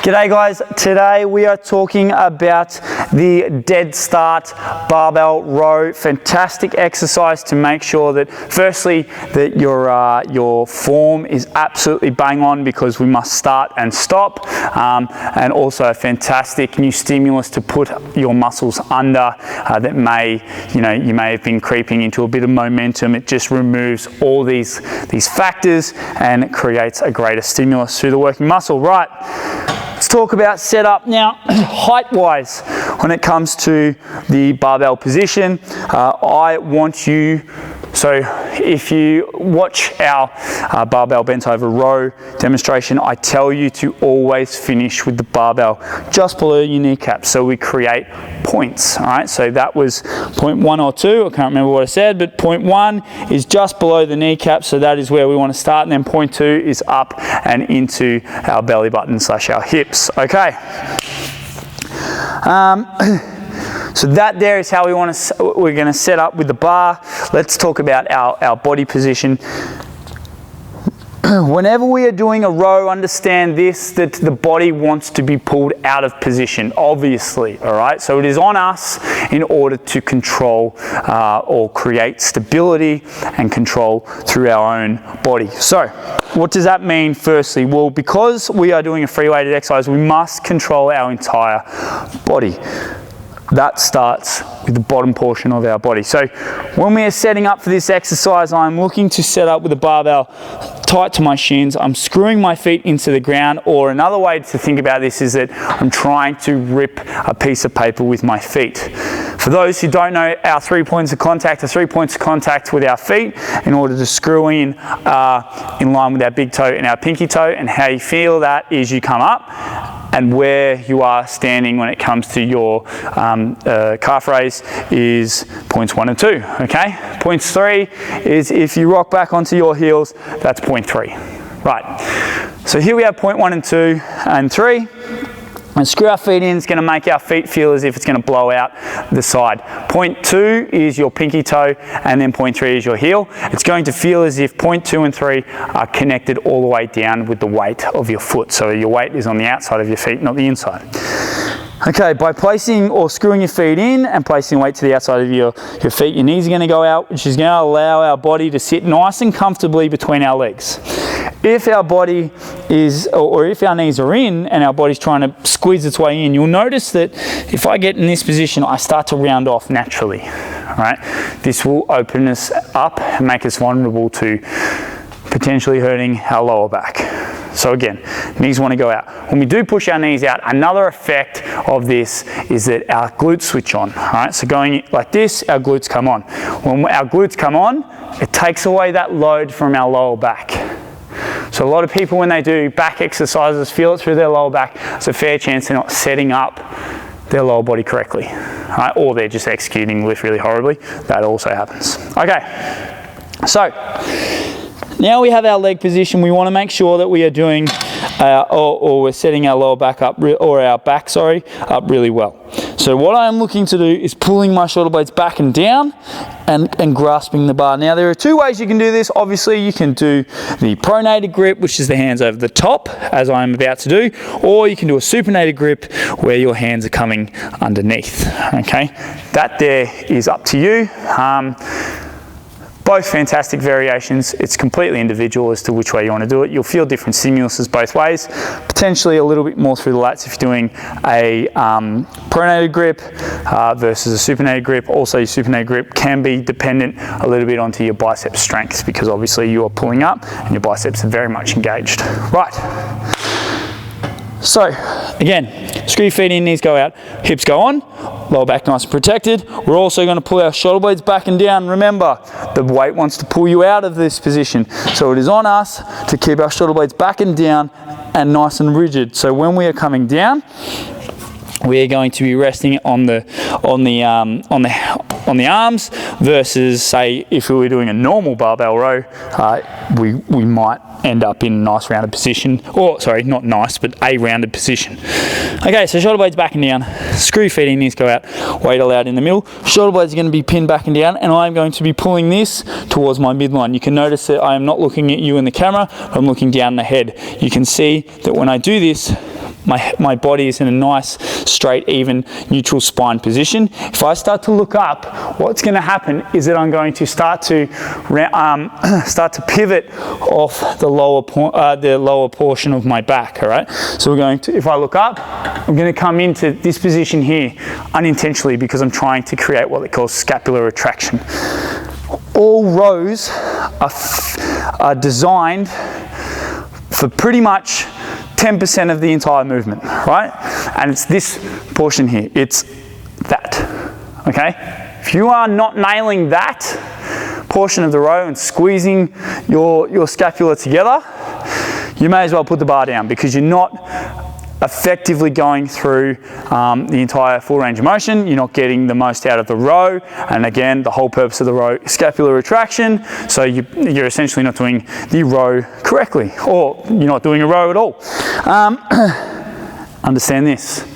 G'day guys, today we are talking about the Deadstart Barbell Row. Fantastic exercise to make sure that firstly that your form is absolutely bang on, because we must start and stop, and also a fantastic new stimulus to put your muscles under that you may have been creeping into a bit of momentum. It just removes all these factors and it creates a greater stimulus through the working muscle. Right. Let's talk about setup now. Height-wise, when it comes to the barbell position, I want you, so if you watch our barbell bent over row demonstration, I tell you to always finish with the barbell just below your kneecap, so we create points. All right, so that was point 1 or 2, I can't remember what I said, but point 1 is just below the kneecap, so that is where we want to start, and then point 2 is up and into our belly button / our hips. Okay. So that there is how we're going to set up with the bar. Let's talk about our body position. Whenever we are doing a row, understand this, that the body wants to be pulled out of position, obviously, all right? So it is on us in order to control or create stability and control through our own body. So what does that mean firstly? Well, because we are doing a free weighted exercise, we must control our entire body. That starts with the bottom portion of our body. So when we are setting up for this exercise, I'm looking to set up with the barbell tight to my shins. I'm screwing my feet into the ground, or another way to think about this is that I'm trying to rip a piece of paper with my feet. For those who don't know, our 3 points of contact are 3 points of contact with our feet in order to screw in line with our big toe and our pinky toe, and how you feel that is you come up, and where you are standing when it comes to your calf raise is points 1 and 2, okay? Points 3 is if you rock back onto your heels, that's point 3. Right, so here we have point 1 and 2 and 3. And screw our feet in, it's going to make our feet feel as if it's going to blow out the side. Point 2 is your pinky toe, and then point 3 is your heel. It's going to feel as if point 2 and 3 are connected all the way down with the weight of your foot. So your weight is on the outside of your feet, not the inside. Okay, by placing or screwing your feet in and placing weight to the outside of your feet, your knees are going to go out, which is going to allow our body to sit nice and comfortably between our legs. If our body is, or if our knees are in and our body's trying to squeeze its way in, you'll notice that if I get in this position, I start to round off naturally, right? This will open us up and make us vulnerable to potentially hurting our lower back. So again, knees want to go out. When we do push our knees out, another effect of this is that our glutes switch on, all right? So going like this, our glutes come on. When our glutes come on, it takes away that load from our lower back. So a lot of people, when they do back exercises, feel it through their lower back. It's a fair chance they're not setting up their lower body correctly, right? Or they're just executing the lift really horribly. That also happens. Okay, so now we have our leg position. We want to make sure that we are doing, or we're setting our lower back up, or our back, up really well. So what I'm looking to do is pulling my shoulder blades back and down and grasping the bar. Now there are 2 ways you can do this. Obviously you can do the pronated grip, which is the hands over the top, as I'm about to do, or you can do a supinated grip where your hands are coming underneath, okay? That there is up to you. Both fantastic variations. It's completely individual as to which way you want to do it. You'll feel different stimuluses both ways, potentially a little bit more through the lats if you're doing a pronated grip versus a supinated grip. Also, your supinated grip can be dependent a little bit onto your bicep strength, because obviously you are pulling up and your biceps are very much engaged. Right. So again, screw your feet in, knees go out, hips go on, lower back nice and protected. We're also going to pull our shoulder blades back and down. Remember, the weight wants to pull you out of this position. So it is on us to keep our shoulder blades back and down and nice and rigid. So when we are coming down, we are going to be resting on the arms, versus say if we were doing a normal barbell row, we might end up in a nice rounded position, or sorry, not nice, but a rounded position. Okay, so shoulder blades back and down, screw your feet in, knees go out, weight allowed in the middle. Shoulder blades are going to be pinned back and down, and I'm going to be pulling this towards my midline. You can notice that I am not looking at you in the camera, I'm looking down the head. You can see that when I do this, my body is in a nice, straight, even, neutral spine position. If I start to look up, what's going to happen is that I'm going to start to pivot off the lower portion of my back. All right. So we're going to, if I look up, I'm going to come into this position here unintentionally because I'm trying to create what they call scapular retraction. All rows are designed for pretty much 10% of the entire movement, right? And it's this portion here, it's that, okay? If you are not nailing that portion of the row and squeezing your scapula together, you may as well put the bar down because you're not effectively going through the entire full range of motion. You're not getting the most out of the row, and again, the whole purpose of the row is scapular retraction, so you're essentially not doing the row correctly, or you're not doing a row at all. Understand this.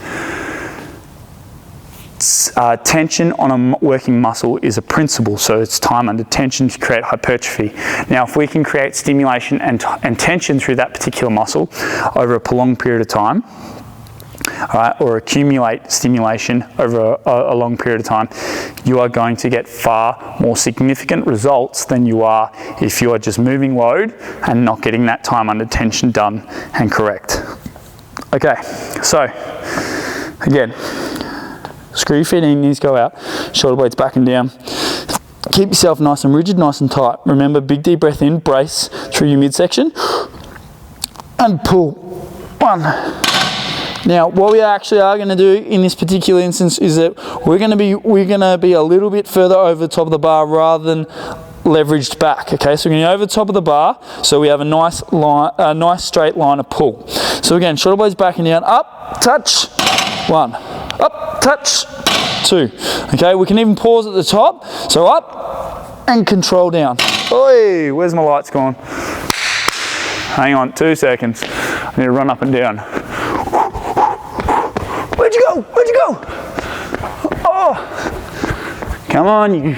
Tension on a working muscle is a principle, so it's time under tension to create hypertrophy. Now, if we can create stimulation and tension through that particular muscle over a prolonged period of time, or accumulate stimulation over a long period of time, you are going to get far more significant results than you are if you are just moving load and not getting that time under tension done and correct. Okay, so again, screw your feet in, knees go out, shoulder blades back and down. Keep yourself nice and rigid, nice and tight. Remember, big deep breath in, brace through your midsection, and pull. 1. Now, what we actually are going to do in this particular instance is that we're going to be a little bit further over the top of the bar rather than leveraged back. Okay, so we're going to go over the top of the bar, so we have a nice line, a nice straight line of pull. So again, shoulder blades back and down, up, touch, 1, up, touch, 2. Okay, we can even pause at the top. So up and control down. Oi, where's my lights gone? Hang on, 2 seconds. I need to run up and down. Where'd you go? Where'd you go? Oh, come on, you.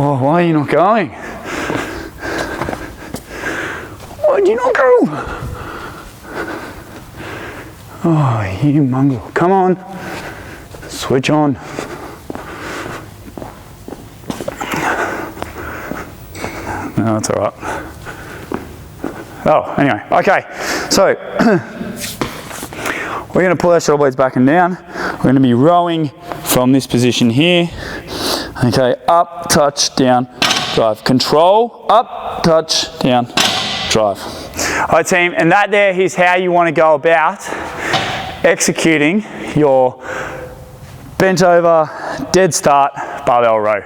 Oh, why are you not going? Why'd you not go? Oh, you mongrel. Come on. Switch on. No, that's all right. Oh, anyway. Okay. So, we're going to pull our shoulder blades back and down. We're going to be rowing from this position here. Okay, up, touch, down, drive. Control, up, touch, down, drive. All right, team, and that there is how you want to go about executing your bent over dead start barbell row.